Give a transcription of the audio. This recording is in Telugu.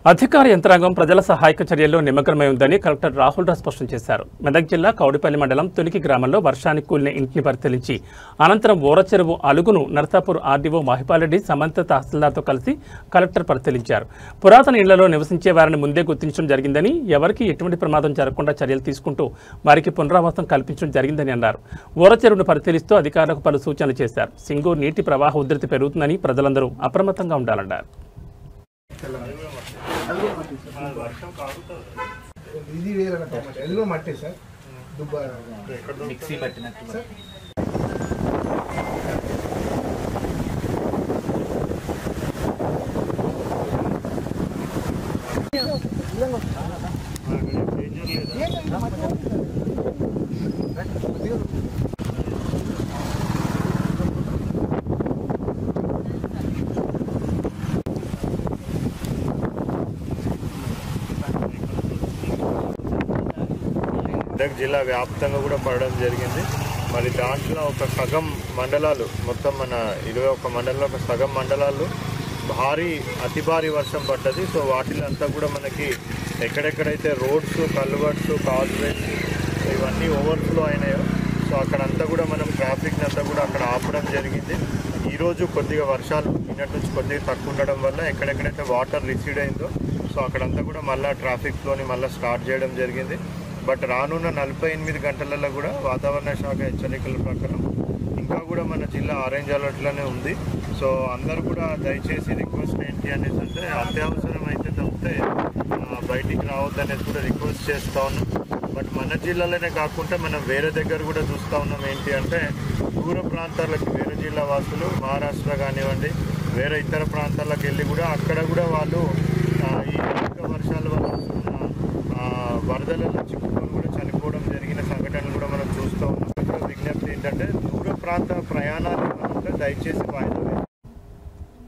అధికార యంత్రాంగం ప్రజల సహాయక చర్యల్లో నిమగ్నమై ఉందని కలెక్టర్ రాహుల్ రావు స్పష్టం చేశారు. మెదక్ జిల్లా కౌడిపల్లి మండలం తునికి గ్రామంలో వర్షానికి కూలిన ఇంటిని పరిశీలించి అనంతరం ఓరచెరువు అలుగును నర్సాపూర్ ఆర్డీఓ మహిపాలరెడ్డి సమంత తహసీల్దార్తో కలిసి కలెక్టర్ పరిశీలించారు. పురాతన ఇళ్లలో నివసించే వారిని ముందే గుర్తించడం జరిగిందని, ఎవరికి ఎటువంటి ప్రమాదం జరగకుండా చర్యలు తీసుకుంటూ వారికి పునరావాసం కల్పించడం జరిగిందని అన్నారు. ఓరచెరువును పరిశీలిస్తూ అధికారులకు పలు సూచనలు చేశారు. సింగూరు నీటి ప్రవాహ ఉధృతి పెరుగుతుందని ప్రజలందరూ అప్రమత్తంగా ఉండాలన్నారు. ఇది వేరే ఎదుగు మట్టి సార్ దుబ్బా మిక్సీ పట్టినట్టు సార్. మెదక్ జిల్లా వ్యాప్తంగా కూడా పడడం జరిగింది. మరి దాంట్లో ఒక సగం మండలాలు, మొత్తం మన 21 మండలంలో ఒక సగం మండలాలు అతి భారీ వర్షం పడ్డది. సో వాటిలో అంతా కూడా మనకి ఎక్కడెక్కడైతే రోడ్స్, కల్వర్ట్స్, కాజ్వేస్ ఇవన్నీ ఓవర్ఫ్లో అయినాయో సో అక్కడంతా కూడా మనం ట్రాఫిక్ని అంతా కూడా అక్కడ ఆపడం జరిగింది. ఈరోజు కొద్దిగా వర్షాలు నిన్నటి నుంచి కొద్దిగా తక్కువ ఉండడం వల్ల ఎక్కడెక్కడైతే వాటర్ రిసీడ్ అయిందో సో అక్కడంతా కూడా మళ్ళీ ట్రాఫిక్ ఫ్లోని మళ్ళీ స్టార్ట్ చేయడం జరిగింది. బట్ రానున్న 48 గంటలలో కూడా వాతావరణ శాఖ హెచ్చరికల ప్రకారం ఇంకా కూడా మన జిల్లా ఆరెంజ్ అలర్ట్లోనే ఉంది. సో అందరూ కూడా దయచేసి రిక్వెస్ట్ ఏంటి అనేసి అంటే అత్యవసరం అయితే తప్పితే బయటికి రావద్దు అనేది కూడా రిక్వెస్ట్ చేస్తూ ఉన్నాం. బట్ మన జిల్లాలోనే కాకుండా మనం వేరే దగ్గర కూడా చూస్తూ ఉన్నాం. ఏంటి అంటే దూర ప్రాంతాలకు వేరే జిల్లా వాసులు మహారాష్ట్ర కానివ్వండి వేరే ఇతర ప్రాంతాలకు వెళ్ళి కూడా అక్కడ కూడా వాళ్ళు ఈ వర్షాల వల్ల వరదలలో చిక్కుకొని కూడా చనిపోవడం జరిగిన సంఘటనలు కూడా మనం చూస్తూ ఉన్నాం. విజ్ఞప్తి ఏంటంటే దూర ప్రాంత ప్రయాణాలు దయచేసి వాయిదా